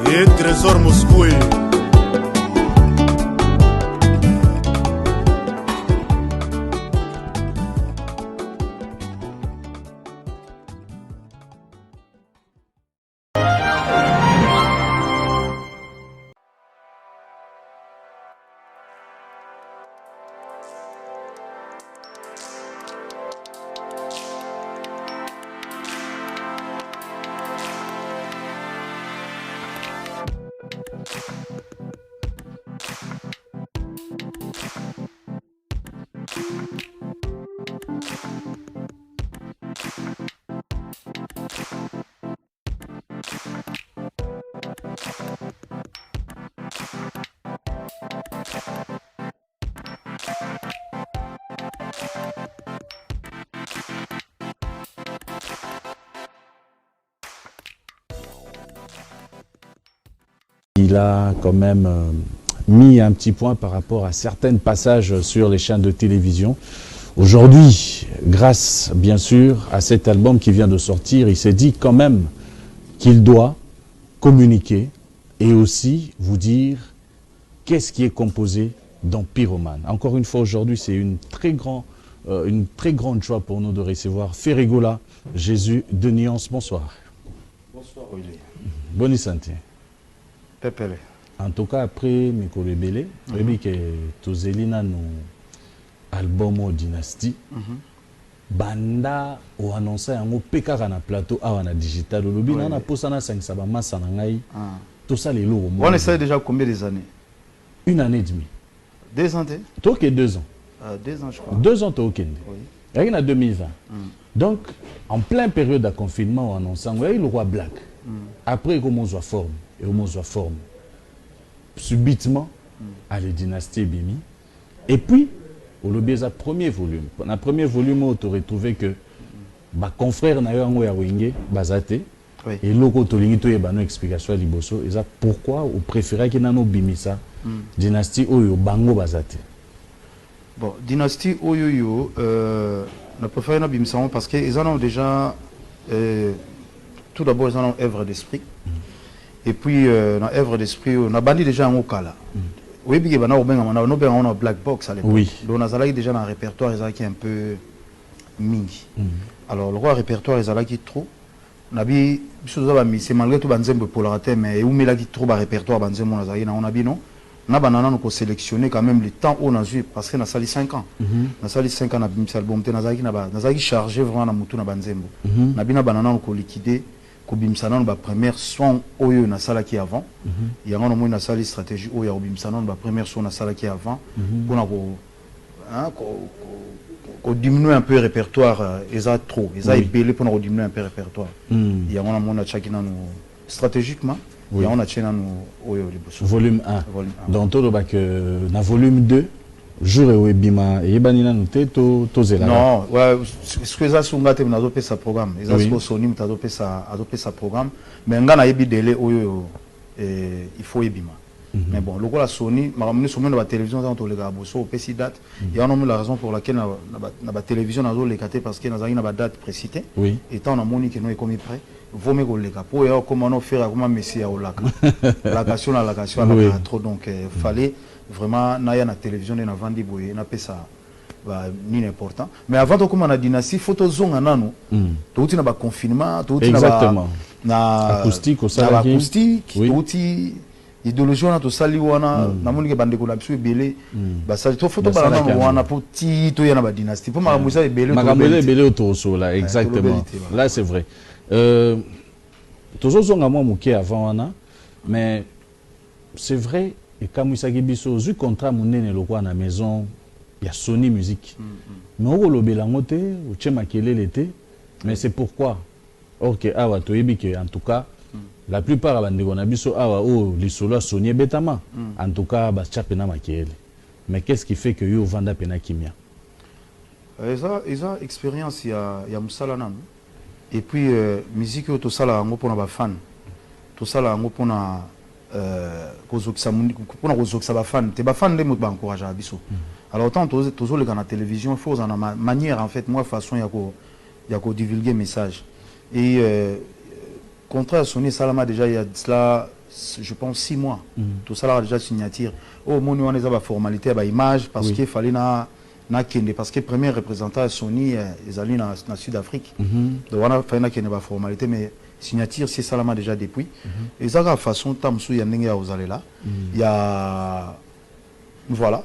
et Trésor Moscoué. Il a quand même mis un petit point par rapport à certains passages sur les chaînes de télévision. Aujourd'hui, grâce bien sûr à cet album qui vient de sortir, il s'est dit quand même qu'il doit communiquer et aussi vous dire qu'est-ce qui est composé dans Pyromane. Encore une fois, aujourd'hui, c'est une très grande joie pour nous de recevoir Ferregola, Jésus de Nuance. Bonsoir. Bonsoir, Willy. Bonne santé. Pepele. En tout cas, après Mikolo Ebele, j'ai que Tozelina no album au Dynasty, banda ou annoncé un PK na plateau à na digital. Le bin na posana 5 sabama sanangai. Tout ça les lourds. On essaie déjà combien des années? 1 année et demie. 2 ans, toi que 2 ans. 2 ans, je crois. 2 ans, toi, Kende. Oui. Il y a 2020. Donc, en plein période de confinement, on annonce le roi Black. Après, comment on forme et comment on forme. Subitement, à la dynastie Bimi. Et puis, au lobby, il y a premier volume. Dans le premier volume, on a retrouvé que ma confrère n'a eu un Wenge, Bazate. Et l'autre, il y a une explication à Liboso. Et ça, pourquoi on préférait qu'il y ait un Bimi ça, dynastie Oyo Bango Bazate. Bon, dynastie Oyo, on a préféré un Bimi ça parce qu'ils en ont déjà. Tout d'abord, ils en ont œuvre d'esprit. Et puis, dans l'œuvre d'esprit, on a banni déjà un Okala. Oui, puis on a Black Box à l'époque. Oui. Donc, on a déjà dans le répertoire, ils ont un peu mingi. Alors, le roi répertoire, ils ont trop. On a dit, c'est malgré tout, pour la rater, mais où il a dit trop de répertoire, on a dit non. On a sélectionné quand même le temps où on a eu, parce qu'on a sali 5 ans. On a sali 5 ans, on a mis l'album, on a chargé vraiment dans Banzembo. On a dit qu'on a liquidé. Kobimsanon ba première son oyo na sala qui avant il y a un na sala stratégie oyo Kobimsanon ba première son na sala qui avant pour diminuer un peu le répertoire eza trop eza ébélé pour diminuer un peu le répertoire il y a un na chakina stratégiquement il y a un na chena oyo volume 1 donc tout le que na volume 2 jour et webima et banina noté to zela non ouais ce que ça sunga te na dope sa programme ils a ce sonim ta dope sa programme mais ngana yebi délai oyo il faut yebima mais bon le la Sony ma ramené sur la télévision dans tous les gars bosso pesi date il y a la raison pour laquelle la télévision na zo lekate parce que na za na date précité et tant na moni que nous est comme prêt vaut mieux que le cap pour comment on faire comment messie à olaka la question trop donc fallait vraiment na na télévision na vandi boye na pesa ba ni important mais avant de comment na dynastie photo zonga nano tout na ba confinement tout na acoustique au ça acoustique tout idéologie na to sali wana na moni ke bande ko la biso belé ba sali to photo ba na wana pour ti to ya na ba dynastie pour ma musa belé belé autour là exactement là c'est vrai toujours zonga moi muké avant wana mais c'est vrai. Et quand il s'agit de contrat monene le quoi à la maison, il y a Sony Musique. Mais on le bélangote, ou tchemakele l'été, mais c'est pourquoi. Ok, awa toyebi que en tout cas, la plupart de les gens awa oh les solos Sony betama. En tout cas, bas tchapena makele. Mais qu'est-ce qui fait que yo vanda pena kimia? Ils ont expérience il y a musala nan. Et puis musique to sala ngo pona ba fan. To sala ngo pona alors tant toujours les la télévision il faut en manière en fait moi façon il y a divulguer message et contraire Sony Salama déjà il y a cela je pense 6 mois. Tout ça là déjà signature. Au moins on a formalité à image parce qu'il fallait parce que le premier représentant de Sony est allé dans le Sud-Afrique. Donc on a fait une formalité, mais signature c'est ça là déjà depuis. Et ça la façon tam sou yandenga aux allez là. Il y a voilà.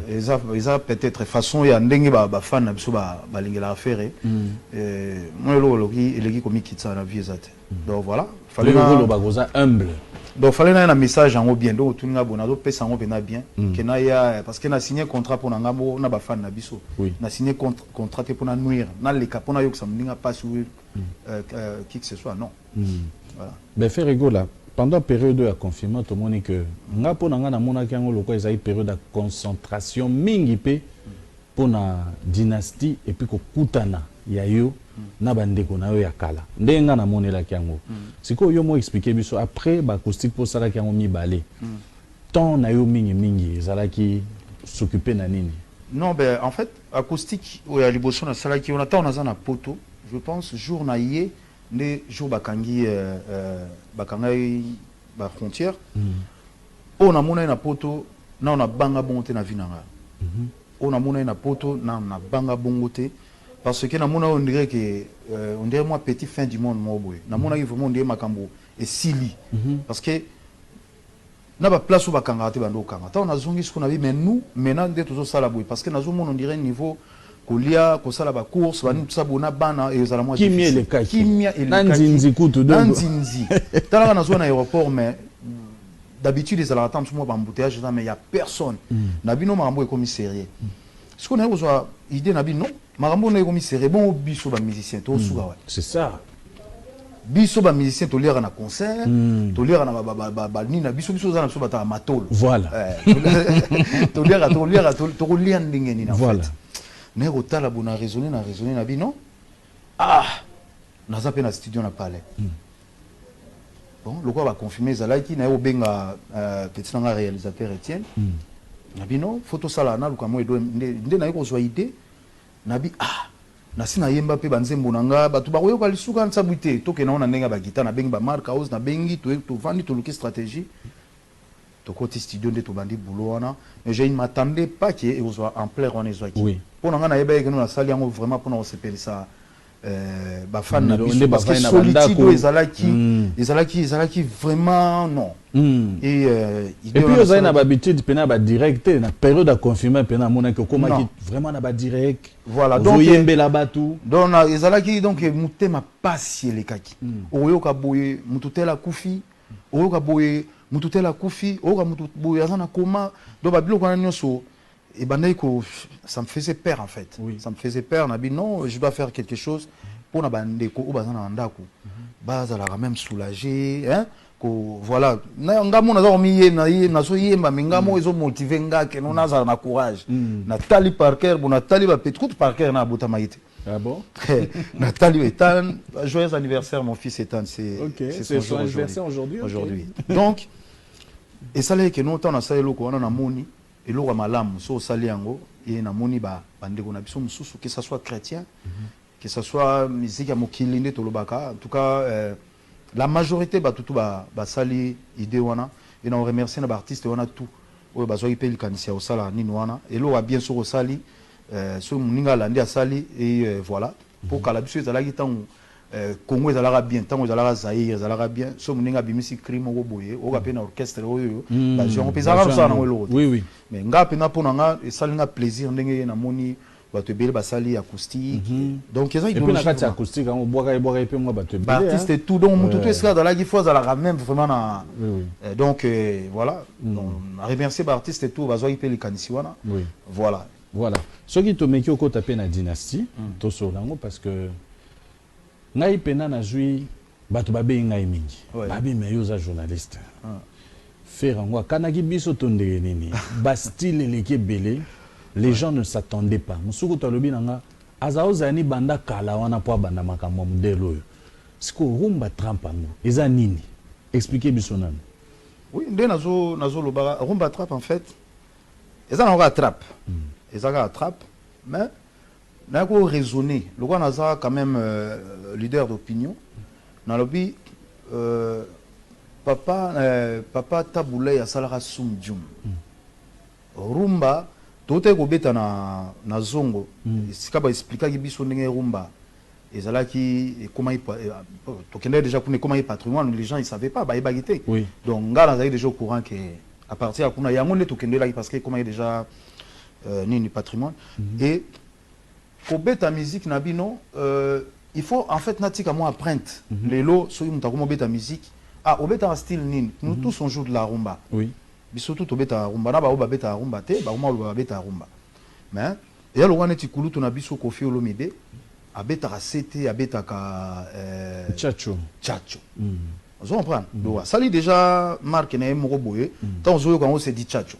Et ça peut-être façon yandenga ba fan na biso ba lingela affaire. Moi le qui comme qui ça la vie exacte. Donc voilà, fallait humble. Donc il fallait un message en haut bien, donc tout le monde a payé en haut bien, parce qu'on a signé un contrat pour nous, on a fan na biso, on a signé contrat pour nous nuire, on a les cas pour nous que ça me n'a pas sur qui que ce soit, non. Voilà. Ben Ferrego là, pendant la période de confinement, tout le monde dit que nga pour nga na mona ki ngolo ko ezai période de concentration mingi pe pour na dynastie et puis ko kutana ya yo na bandeko na yo ya kala ndenga na monela kiango siko yo mo expliquer biso après ba acoustique pour sala kiango mibale tant na yo mingi zala ki s'occuper na nini. Non ben en fait acoustique ou ya liboso na sala ki on attend na na poto je pense jour na yé ne jour bakangi bakangai ba frontière on a mona na poto na on a banga bonté na vinanga on a mona na poto na banga bongote. Parce que on dirait que on dirait moi petit fin du monde moi boy. Na mona vraiment on dirait makambo et sili parce que na ba place où ba kangate bando kanga. Ta on a zongi ce qu'on a vu mais nous maintenant de toujours ça la boy parce que na zomo on dirait niveau kolia ko sala ba course ba tout ça bona bana et zala moi kimia le kaki kimia et le kaki kutu donc nanzinzi ta na zone aéroport mais d'habitude les ala attendre moi ba embouteillage mais il y a personne na bino makambo e commissariat ce qu'on a besoin idée na bino makambo na comme c'est bon biso ba musicien to suga ouais c'est ça biso ba musicien to lire na concert to lire na ba ni na biso za na biso bata matolo voilà to lire ndenge ni na voilà mais otala bona raisonner na bino naza pe na studio na palais bon le quoi va confirmer zalaki na yo benga petit nga réalisateur Étienne na bino photo sala na luka mo edo nde na yo zo idée nabi na sina yemba pe banzembo nanga batu ba koyoka lisuka ntsabuite toke naona ndenga ba guitare na bengi ba marque house na bengi to vandi to luki stratégie to côté studio nde to bandi boulot wana mais je ne m'attendais pas que et soit en plein on est oui pour nanga na yeba que nous na sali yango vraiment pour nous se pele ça ba fan na biso parce que solitude ezalaki vraiment non et puis vous avez une habitude pena ba direct na période de confinement pena mona que comme vraiment na ba direct voilà donc yembe la batu donc ezalaki donc mutema pasi lekaki oyoka boye mututela kufi oyoka boye mututela kufi oyoka mutuboye azana koma donc ba biloko na nyonso et ça me faisait peur en fait. Oui. Ça me faisait peur. On a dit non, je dois faire quelque chose pour na bandeko ou bazana ndako. Baza la même soulagé, hein. Voilà. Na ngamo na dormi na so yemba ngamo ezo motiver ngake no na za na courage. Nathalie Parker, bon Nathalie va peut-être Parker na botamaïté. Ah bon? Nathalie Ethan, joyeux anniversaire mon fils Ethan, c'est son anniversaire aujourd'hui. Aujourd'hui. Donc et ça là que nous on a ça loko on a moni et l'eau malamu so sali yango et na moni ba bandeko na biso mususu que ça soit chrétien que ça soit musique ya mokili nde tolobaka en tout cas la majorité ba tutu ba sali idée wana et on remercie na ba artiste wana tout oyo bazwa ipeli kanisia au sala nini wana et l'eau a bien sûr au sali so muninga landi a sali et voilà pour kala biso ezalaki tango Congo ezalaka bien tango ezalaka Zaïre ezalaka bien so muninga bimisi crime o boye o kapena orchestre oyo ba jongo pezaka ça na ngolo oui mais nga pena pona nga esalinga plaisir ndenge na moni bato bele basali acoustique donc ezaki et puis na kati acoustique on boka et puis moi bato bele artiste et tout donc mututu esika dalaki fois ezalaka même vraiment na donc voilà on remercier ba artiste et tout bazwa ipeli kanisi wana voilà ce qui te meki okota pe na dynastie to solango parce que ngai pena na jui bato babe ngai mingi babe meyo za journaliste faire ngwa kanaki biso tondeke nini ba style leke belé les gens ne s'attendaient pas musuku tolobi nanga azaozani banda kala wana po banda makambo modelo yo siko rumba trap ango eza nini expliquer biso nani. Oui nde nazo loba rumba trap en fait eza na trap eza ka trap mais n'a pas raisonné. Le roi Nazar quand même leader d'opinion. Dans le but, papa Taboulay à Salara Sumdjum. Rumba, tout est kobeta na zongo. C'est comme expliquer que biso ndenge rumba. Et là qui comment il to déjà comment il patrimoine, les gens ils savaient pas, bah il bagité. Oui. Donc ngala za déjà au courant que à partir de kuna yango ne to kende là parce que comment il déjà ni patrimoine et kobeta musique na bino il faut en fait natika moi apprendre les lots so yumuta ko beta musique ah obeta style nini nous tous on joue de la rumba. Oui. Biso tout obeta rumba na ba obeta rumba te ba uma obeta rumba. Mais et ya lokwa neti kulutu na biso Koffi Olomide abeta ka sete abeta ka Tchatcho. Vous comprenez? Donc ça lui déjà marque na moko boye tant zo quand on se dit Tchatcho.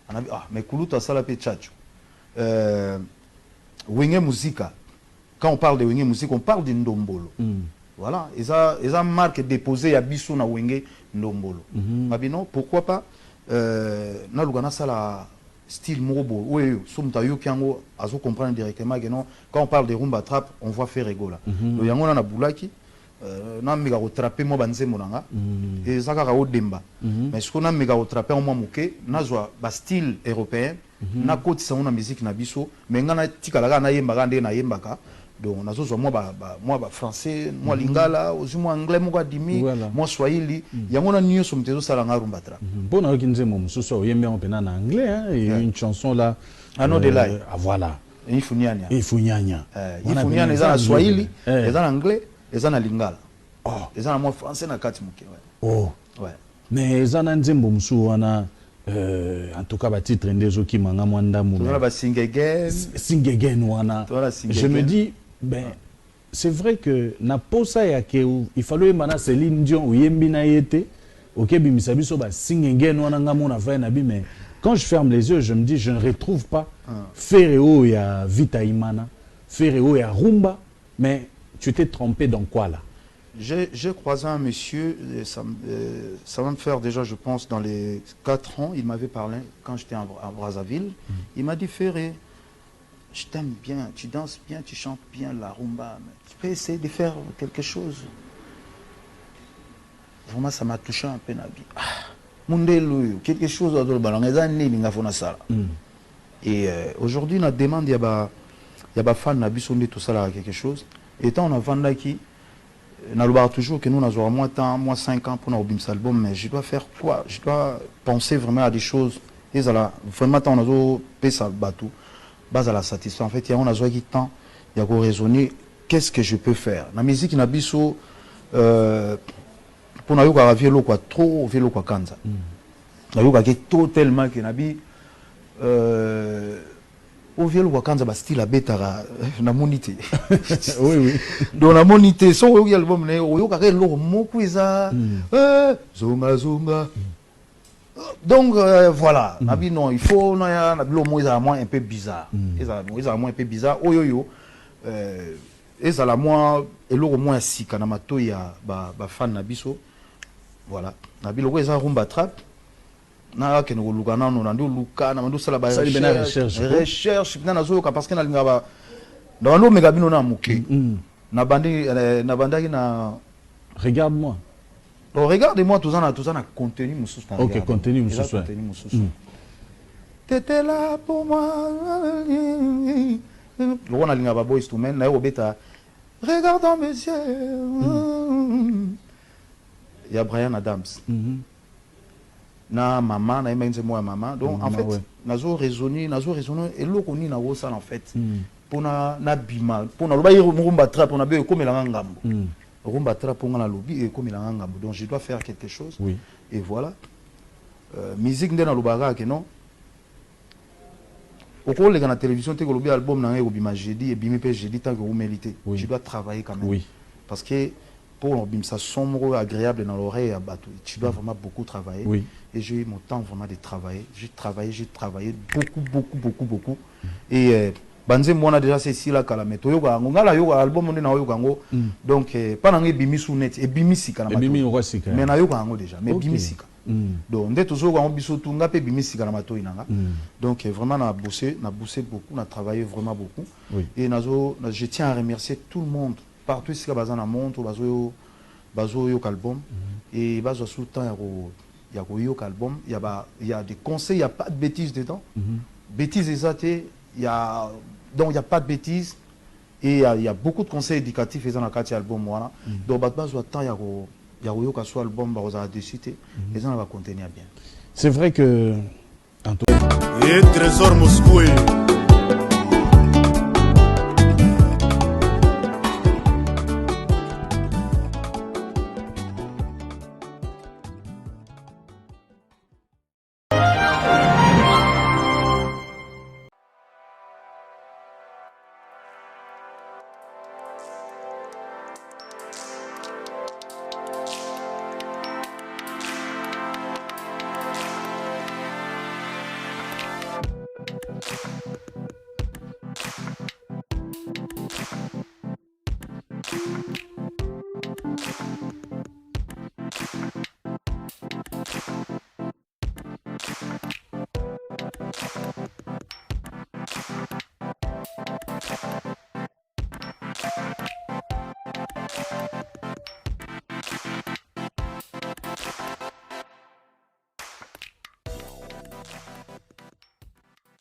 On a dit ah mais kulutu ça la pe Tchatcho. Wenge Musica. Quand on parle de Wenge Musica, on parle de Ndombolo. Voilà, et ça marque déposée à biso na Wenge Ndombolo. Mabino, pourquoi pas na lugana ça la style morobo. Oui, somta yo kiango azo comprendre directement que non quand on parle de rumba trap, on voit faire rigola. Le yango na bulaki na mega ko trapper mo banze monanga et ça ka o demba. Mais ce qu'on a mega ko trapper en moi moké na zo ba style européen na koti sa na musique na biso mais ngana tikala na yemba ngande na yembaka. Donc nazo zo moi ba français moi lingala ozu moi anglais moi dimi moi swahili yango na nyo so mtezo sala nga rumba trap. Bon na kinze mo mususu oyembe on pena na anglais hein et une chanson là Ano de lai. Ah voilà. Ifunyanya. Ifunyanya. Ifunyanya eza na swahili, eza na anglais, eza na lingala. Oh, eza na moi français na kati muke ouais. Oh. Ouais. Mais eza na nzembo musu wana en tout cas ba titre ndezo ki manga mwanda mu. Tola ba singegen. Singegen wana. Je me dis ben c'est vrai que na posa ya ke il fallait mana Céline Dion uyembi na yete okebi misabiso ba singegen wana ngamo na va na bi mais quand je ferme les yeux je me dis je ne retrouve pas Ferreo ya Vita Imana, Ferreo ya Rumba, mais tu t'es trompé dans quoi là? J'ai croisé un monsieur, ça va me faire déjà, je pense, dans les 4 ans, il m'avait parlé, quand j'étais à Brazzaville, il m'a dit, Ferré, je t'aime bien, tu danses bien, tu chantes bien la rumba, mais tu peux essayer de faire quelque chose. Vraiment, ça m'a touché un peu, Nabi. Mundelu, quelque chose dans le ballon, et aujourd'hui, on demande, il y a des fans, Nabi, tout ça, quelque chose, et tant on a vendu qui, on a toujours que nous avons moins 5 ans pour nous obtenir cet album, mais je dois faire quoi? Je dois penser vraiment à des choses. Et là, vraiment, on a fait ça, bateau, base à la satisfaction. En fait, il y a un azoi qui temps, il y a raisonner, qu'est-ce que je peux faire? La musique, il y a biso, pour nous avoir vélo quoi, trop vélo quoi, kanza. Nous avons tellement qu'il y a bi, au vieux Wakanza style à bêta na monité. Oui oui. Dans la monité so au album né au carré lo mokuiza zunga zunga. Donc voilà, nabi non, il faut na lo moiza moins un peu bizarre. Ils ont moins un peu bizarre. Oh yo yo ils ont la moins et lo moins sika na mato ya ba fan na biso. Voilà. Nabi lo za rumba trap. Na ke no lukana no nando lukana mando sala ba recherche na zo ka parce que na linga ba ndando mega bino na muke na bandaki na regarde-moi. Oh regarde-moi tout ça na contenu mususu. OK, contenu mususu. T'étais là pour moi. Le on a linga ba boys to men na obeta regarde dans mes yeux. Il y a Brian Adams. Na maman na imenze moi maman donc en fait nazo raisonner et lokoni na ça en fait pour na bima pour na loba rumba trap on a be comme la ngambo rumba trap on a lobi et comme la ngambo donc je dois faire quelque chose et voilà musique ndena lobara que non au cours de la télévision te ko lobi album na ngeko bima jeudi et bimi pe jeudi tant que vous méritez je dois travailler quand même parce que pour l'obim ça sombre agréable dans l'oreille à bateau tu dois vraiment beaucoup travailler et j'ai eu mon temps vraiment de travailler j'ai travaillé beaucoup et banze mona déjà c'est ici là kalameto yo ga ngala yo album on na yo gango donc pas na bimi net et bimi sika na bimi sika mais na yo gango déjà mais bimi sika donc nde toujours gango biso tunga pe bimi sika na mato inanga donc vraiment na bossé beaucoup na travaillé vraiment beaucoup et je tiens à remercier tout le monde partout ici bazana montre bazo bazo yo album et bazo sous temps il y a yo album il y a des conseils, il y a pas de bêtises dedans. Bêtises exactes, il y a donc il y a pas de bêtises et il y a beaucoup de conseils éducatifs dans la album voilà. Donc bazo temps il y a yo ka album bazo décider et ça va contenir bien. C'est vrai que et Trésor Moscou